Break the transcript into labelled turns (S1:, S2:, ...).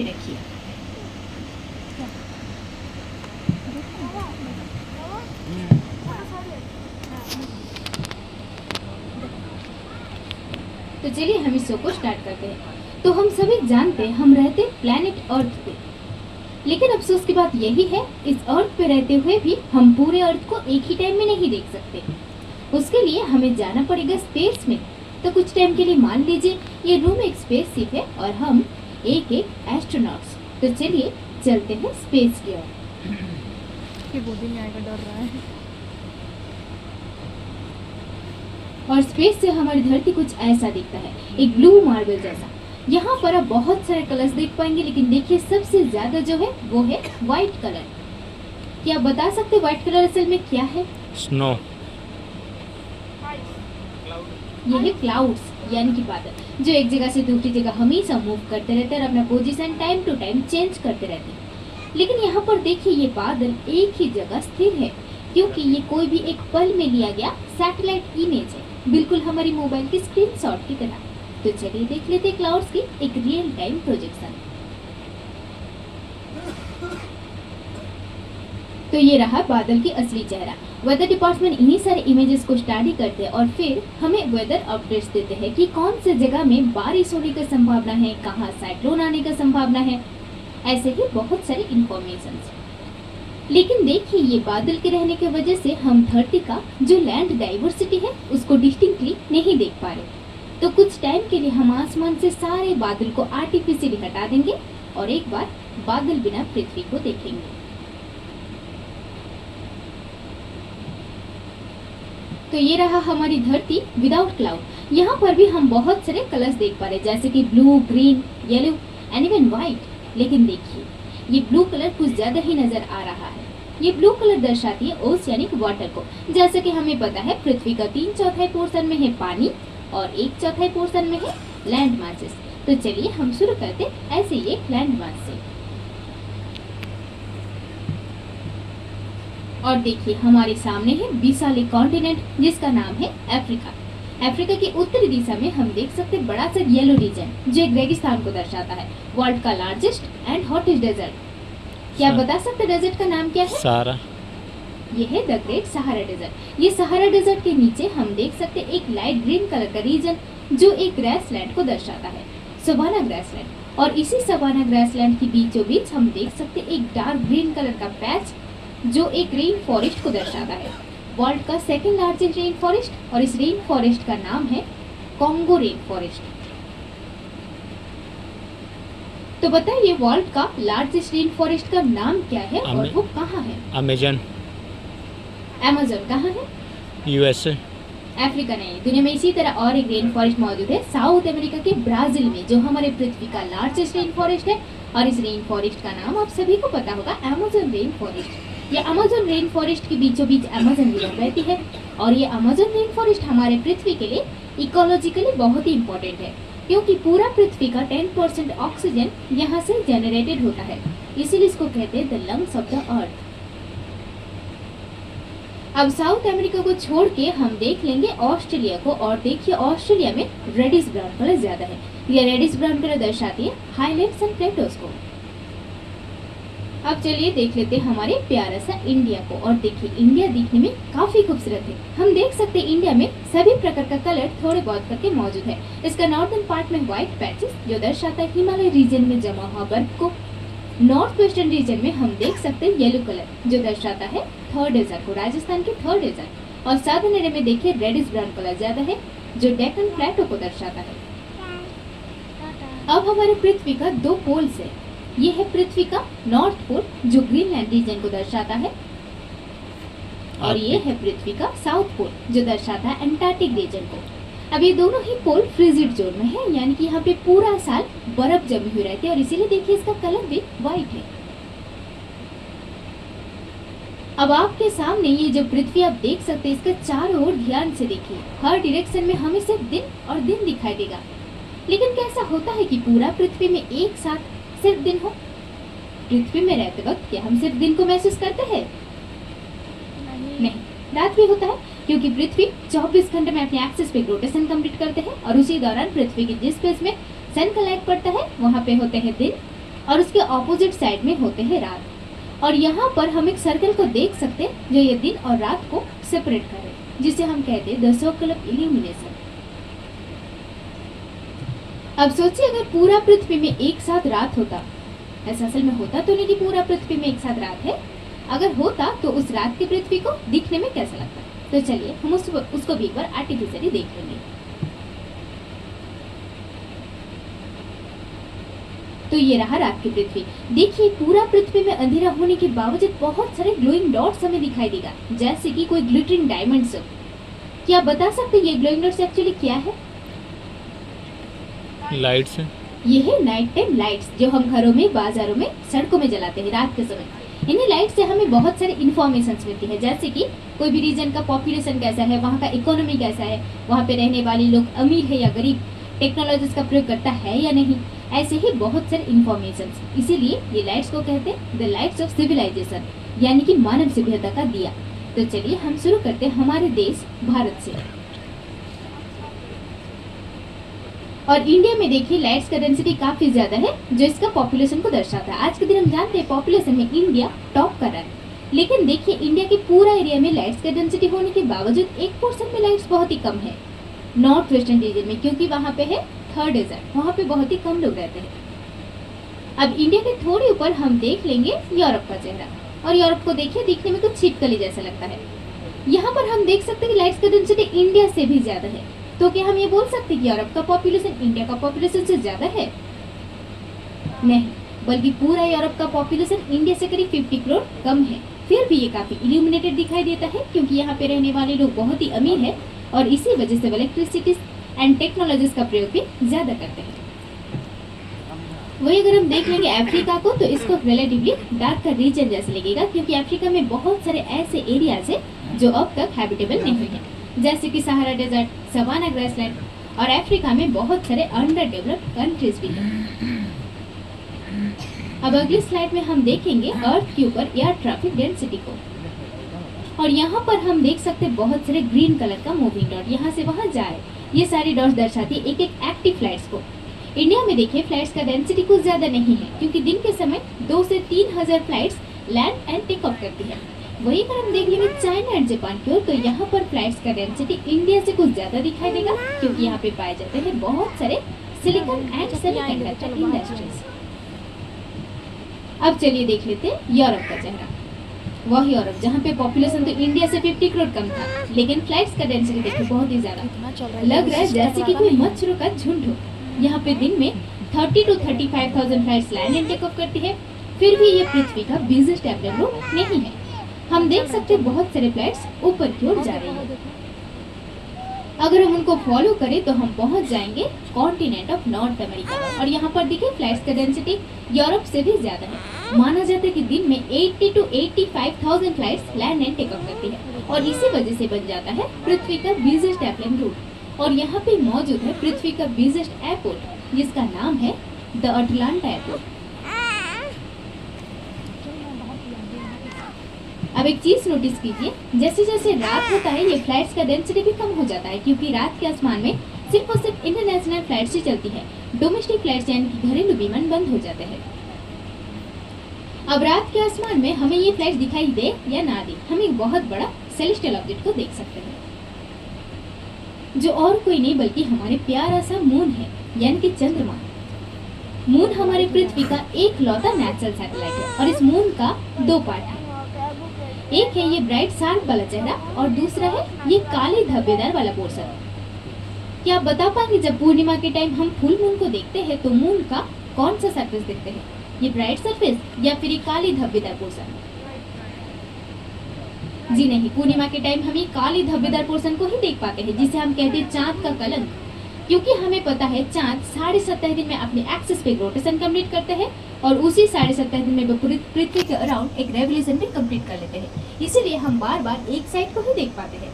S1: पे रखिए। तो चलिए हम इस शो को स्टार्ट करते हैं। तो हम सभी जानते हैं हम रहते प्लैनेट अर्थ पे, लेकिन अफसोस की बात यही है इस अर्थ पे रहते हुए भी हम पूरे अर्थ को एक ही टाइम में नहीं देख सकते। उसके लिए हमें जाना पड़ेगा स्पेस में। तो कुछ टाइम के लिए मान लीजिए ये रूम एक स्पेसशिप है और हम एक एस्ट्रोनॉट्स। तो चलिए चलते हैं स्पेस की ओर।
S2: ये गोदी में आएगा, डर रहा है।
S1: और स्पेस से हमारी धरती कुछ ऐसा दिखता है, एक ब्लू मार्बल जैसा। यहाँ पर आप बहुत सारे कलर्स देख पाएंगे, लेकिन देखिए सबसे ज्यादा जो है वो है व्हाइट कलर। क्या आप बता सकते हैं व्हाइट कलर असल में क्या है?
S3: स्नो।
S1: ये है क्लाउड्स, यानी कि बादल, जो एक जगह से दूसरी जगह हमेशा मूव करते रहते हैं और अपना position time to time change करते रहते हैं। लेकिन यहाँ पर देखिए ये बादल एक ही जगह स्थिर है, क्योंकि ये कोई भी एक पल में लिया गया सैटेलाइट इमेज है, बिल्कुल हमारी मोबाइल की स्क्रीनशॉट की तरह। तो चलिए देख लेते हैं क्लाउड्स की एक रियल टाइम प्रोजेक्शन। तो ये रहा बादल की असली चेहरा। वेदर डिपार्टमेंट इन्हीं सारे इमेजेस को स्टडी करते हैं और फिर हमें वेदर अपडेट्स देते हैं कि कौन से जगह में बारिश होने की संभावना है, कहाँ साइक्लोन आने की संभावना है, ऐसे ही बहुत सारे इंफॉर्मेशन। लेकिन देखिए ये बादल के रहने की वजह से हम धरती का जो लैंड डाइवर्सिटी है उसको डिस्टिंक्टली नहीं देख पा रहे। तो कुछ टाइम के लिए हम आसमान से सारे बादल को आर्टिफिशियली हटा देंगे और एक बार बादल बिना पृथ्वी को देखेंगे। तो ये रहा हमारी धरती विदाउट क्लाउड। यहाँ पर भी हम बहुत सारे कलर्स देख पा रहे हैं, जैसे कि blue, green, yellow and even white. लेकिन देखिए ये ब्लू कलर कुछ ज्यादा ही नजर आ रहा है। ये ब्लू कलर दर्शाती है ओशियनिक वाटर को। जैसे कि हमें पता है पृथ्वी का 3/4 पोर्शन में है पानी और 1/4 पोर्शन में है लैंड मासेस। तो चलिए हम शुरू करते ऐसे ही एक लैंड मास से। और देखिए हमारे सामने है विशाल एक कॉन्टिनेंट जिसका नाम है अफ्रीका। अफ्रीका की उत्तरी दिशा में हम देख सकते हैं बड़ा सा येलो रीजन जो एक रेगिस्तान को दर्शाता है, वर्ल्ड का लार्जेस्ट एंड हॉटेस्ट डेजर्ट। क्या आप बता सकते हैं डेजर्ट का नाम क्या है?
S3: सहारा।
S1: ये है द ग्रेट सहारा डेजर्ट। ये सहारा डेजर्ट के नीचे हम देख सकते हैं एक लाइट ग्रीन कलर का रीजन जो एक ग्रासलैंड को दर्शाता है, सवाना ग्रासलैंड। और इसी सवाना ग्रासलैंड के बीचों बीच हम देख सकते हैं एक डार्क ग्रीन कलर का पैच जो एक रेन फॉरेस्ट को दर्शाता है, वर्ल्ड का सेकंड लार्जेस्ट रेन फॉरेस्ट। और इस रेन फॉरेस्ट का नाम है कॉन्गो रेन फॉरेस्ट। तो बताइए वर्ल्ड का लार्जेस्ट रेन फॉरेस्ट का नाम क्या है और वो कहाँ है?
S3: अमेजन।
S1: अमेजन कहाँ है?
S3: यूएसए।
S1: अफ्रीका नहीं, दुनिया में इसी तरह और एक रेन फॉरेस्ट मौजूद है साउथ अमेरिका के ब्राजील में, जो हमारे पृथ्वी का लार्जेस्ट रेन फॉरेस्ट है। और इस रेन फॉरेस्ट का नाम आप सभी को पता होगा, अमेजन रेन फॉरेस्ट। ये अमेजन रेन फॉरेस्ट के बीचों बीच अमेजन रिवर बहती है और ये अमेजन रेन फॉरेस्ट हमारे पृथ्वी के लिए इकोलॉजिकली बहुत ही इंपॉर्टेंट है, क्योंकि पूरा पृथ्वी का 10% ऑक्सीजन यहाँ से जनरेटेड होता है, इसीलिए इसको कहते हैं the lungs of the earth. अब साउथ अमेरिका को छोड़ के हम देख लेंगे ऑस्ट्रेलिया को, और देखिए ऑस्ट्रेलिया में रेडिश ब्राउन कलर ज्यादा है। यह रेडिश ब्राउन कलर दर्शाती है हाईलैंड्स एंड प्लेटोज को। अब चलिए देख लेते हैं हमारे प्यारा सा इंडिया को, और देखिए इंडिया दिखने में काफी खूबसूरत है। हम देख सकते हैं इंडिया में सभी प्रकार का कलर थोड़े बहुत करके मौजूद है। इसका नॉर्दर्न पार्ट में व्हाइट पैचेस जो दर्शाता है हिमालय रीजन में जमा हुआ बर्फ को। नॉर्थ वेस्टर्न रीजन में हम देख सकते हैं येलो कलर जो दर्शाता है थर्ड डेजर्ट को, राजस्थान के थर्ड डेजर्ट। और साउदर्न एरिया में देखिए रेडिश ब्राउन कलर ज्यादा है जो डेक्कन प्लेटो को दर्शाता है। अब हमारे पृथ्वी का दो पोल्स है। ये है पृथ्वी का नॉर्थ पोल जो ग्रीनलैंड रीजन को दर्शाता है, और ये है पृथ्वी का साउथ पोल जो दर्शाता है अंटार्कटिक रीजन को। अब ये दोनों ही पोल फ्रीजिड जोन में है, यानी कि यहाँ पे पूरा साल बर्फ जमी हुई रहती है, और इसीलिए देखिए इसका कलर भी व्हाइट है। अब आपके सामने ये जो पृथ्वी आप देख सकते हैं, इसका चारों ओर ध्यान से देखिए, हर डायरेक्शन में हमें सिर्फ दिन और दिन दिखाई देगा। लेकिन कैसा होता है कि पूरा पृथ्वी में एक साथ सिर्फ दिन हो? पृथ्वी में रहते वक्त क्या हम सिर्फ दिन को महसूस करते हैं? नहीं, रात भी होता है, क्योंकि पृथ्वी 24 घंटे में अपने एक्सिस पे रोटेशन कंप्लीट करते हैं, और उसी दौरान पृथ्वी की जिस फेज में सन का लाइट पड़ता है वहाँ पे होते हैं दिन, और उसके ऑपोजिट साइड में होते हैं रात। और यहाँ पर हम एक सर्कल को देख सकते हैं जो ये दिन और रात को सेपरेट कर रहे हैं, जिसे हम कहते हैं द सर्कल ऑफ इल्यूमिनेशन। अब सोचिए अगर पूरा पृथ्वी में एक साथ रात होता, ऐसा असल में होता तो नहीं कि पूरा पृथ्वी में एक साथ रात है, अगर होता तो उस रात की पृथ्वी को दिखने में कैसा लगता। तो चलिए हम उसको भी एक बार आर्टिफिशियली देख लेंगे। तो ये रहा रात की पृथ्वी। देखिए पूरा पृथ्वी में अंधेरा होने के बावजूद बहुत सारे ग्लोइंग डॉट्स हमें दिखाई देगा, जैसे कि कोई ग्लिटरिंग डायमंड्स। क्या आप बता सकते हैं ये ग्लोइंग डॉट्स एक्चुअली क्या है?
S3: लाइट्स हैं।
S1: ये है नाइट टाइम लाइट्स, जो हम घरों में, बाजारों में, सड़कों में जलाते हैं रात के समय। इन्हीं लाइट से हमें बहुत सारे इन्फॉर्मेशन मिलती है, जैसे कि कोई भी रीजन का पॉपुलेशन कैसा है, वहाँ का इकोनॉमी कैसा है, वहाँ पे रहने वाले लोग अमीर है या गरीब, टेक्नोलॉजीज का प्रयोग करता है या नहीं, ऐसे ही बहुत सारे इन्फॉर्मेशन। इसीलिए ये लाइट्स को कहते हैं द लाइट्स ऑफ सिविलाइजेशन, यानी कि मानव सभ्यता का दिया। तो चलिए हम शुरू करते हैं हमारे देश भारत से। और इंडिया में देखिए लाइट्स का डेंसिटी काफी ज्यादा है, जो इसका पॉपुलेशन को दर्शाता है। आज के दिन हम जानते हैं पॉपुलेशन में इंडिया टॉप कर रहा है, लेकिन देखिए इंडिया के पूरा एरिया में लाइट्स का डेंसिटी होने के बावजूद एक पोर्शन में लाइट्स बहुत ही कम है, नॉर्थ वेस्टर्न रीजन में, क्योंकि वहाँ पे है थर्ड डेजर्ट, वहाँ पे बहुत ही कम लोग रहते हैं। अब इंडिया के थोड़े ऊपर हम देख लेंगे यूरोप का चेहरा, और यूरोप को देखिए दिखने में कुछ छिपकली जैसा लगता है। यहाँ पर हम देख सकते हैं कि लाइट्स का डेंसिटी इंडिया से भी ज्यादा है। तो क्या हम ये बोल सकते हैं कि यूरोप का पॉपुलेशन इंडिया का पॉपुलेशन से ज्यादा है? नहीं, बल्कि पूरा यूरोप का पॉपुलेशन इंडिया से करीब 50 करोड़ कम है। फिर भी ये काफी इल्यूमिनेटेड दिखाई देता है, क्योंकि यहाँ पे रहने वाले लोग बहुत ही अमीर है, और इसी वजह से वो इलेक्ट्रिसिटी एंड टेक्नोलॉजीज का प्रयोग भी ज्यादा करते हैं। वही अगर हम देख लेंगे अफ्रीका को, तो इसको रिलेटिवली डार्क का रीजन जैसे लगेगा, क्योंकि अफ्रीका में बहुत सारे ऐसे एरियाज है जो अब तक हैबिटेबल नहीं है, जैसे कि सहारा डेजर्ट, सवाना ग्रासलैंड, और अफ्रीका में बहुत सारे अंडर डेवलप्ड कंट्रीज भी हैं। अब अगली स्लाइड में हम देखेंगे अर्थ के ऊपर एयर ट्रैफिक डेंसिटी को, और यहाँ पर हम देख सकते हैं बहुत सारे ग्रीन कलर का मूविंग डॉट यहाँ से वहाँ जाए। ये सारी डॉट्स दर्शाती है एक एक एक्टिव फ्लाइट्स को। इंडिया में देखिए फ्लाइट्स का डेंसिटी कुछ ज्यादा नहीं है, क्योंकि दिन के समय 2 से 3,000 flights land and take off करती है। वही अगर हम देख लेंगे चाइना एंड जापान की ओर, तो यहाँ पर फ्लाइट्स का डेंसिटी इंडिया से कुछ ज्यादा दिखाई देगा, क्योंकि यहाँ पे पाए जाते हैं बहुत सारे सिलिकॉन एंड सेमीकंडक्टर इंडस्ट्रीज। अब चलिए देख लेते हैं यूरोप का चेहरा। वह यूरोप जहाँ पे पॉपुलेशन तो इंडिया से 50 करोड़ कम था, लेकिन फ्लाइट्स का डेंसिटी देखिए बहुत ही ज्यादा। लग रहा है जैसे कि कोई मच्छरों का झुंड हो। यहाँ पे दिन में 30 to 35,000 flights land and take off करती है। फिर भी ये पृथ्वी का बिजिएस्ट एयरप्लेन रूट नहीं है। हम देख सकते हैं बहुत सारे फ्लाइट्स ऊपर की ओर जा रही है। अगर हम उनको फॉलो करें तो हम पहुंच जाएंगे कॉन्टिनेंट ऑफ नॉर्थ अमेरिका, और यहाँ पर देखिए फ्लाइट्स का डेंसिटी यूरोप से भी ज्यादा है। माना जाता है कि दिन में 80 to 85,000 flights land and take off करती है, और इसी वजह से बन जाता है पृथ्वी का बिजिएस्ट एयरप्लेन रूट। और यहाँ पे मौजूद है पृथ्वी का बिजिएस्ट एयरपोर्ट, जिसका नाम है द अटलांटा एयरपोर्ट। अब एक चीज नोटिस कीजिए, जैसे जैसे रात होता है ये फ्लाइट्स का डेंसिटी भी कम हो जाता है, क्योंकि रात के आसमान में सिर्फ और सिर्फ इंटरनेशनल फ्लाइट्स ही चलती है। डोमेस्टिक फ्लाइट्स यानी कि घरेलू विमान बंद हो जाते हैं। अब रात के आसमान में हमें ये फ्लाइट्स दिखाई दे या ना दे, हम एक बहुत बड़ा सेलेस्टियल ऑब्जेक्ट को देख सकते हैं, जो और कोई नहीं बल्कि हमारे प्यारा सा मून है, यानी कि चंद्रमा। मून हमारे पृथ्वी का एक लौता नेचुरल सैटेलाइट है, और इस मून का 2 पार्ट है। एक है ये ब्राइट शार्प वाला चेहरा, और दूसरा है ये काले धब्बेदार वाला पोर्शन। क्या आप बता पाएंगे जब पूर्णिमा के टाइम हम फुल मून को देखते हैं तो मून का कौन सा सरफेस देखते हैं, ये ब्राइट सरफेस या फिर ये काली धब्बेदार पोर्शन? जी नहीं, पूर्णिमा के टाइम हम ये काली धब्बेदार पोर्शन को ही देख पाते हैं, जिसे हम कहते हैं चांद का कलंक। क्योंकि हमें पता है चांद 7.5 दिन में अपने एक्सिस पे रोटेशन कंप्लीट करते हैं, और उसी 7.5 दिन में वो पृथ्वी के अराउंड एक रेवोल्यूशन भी कंप्लीट कर लेते हैं। इसीलिए हम बार बार एक साइड को ही देख पाते हैं।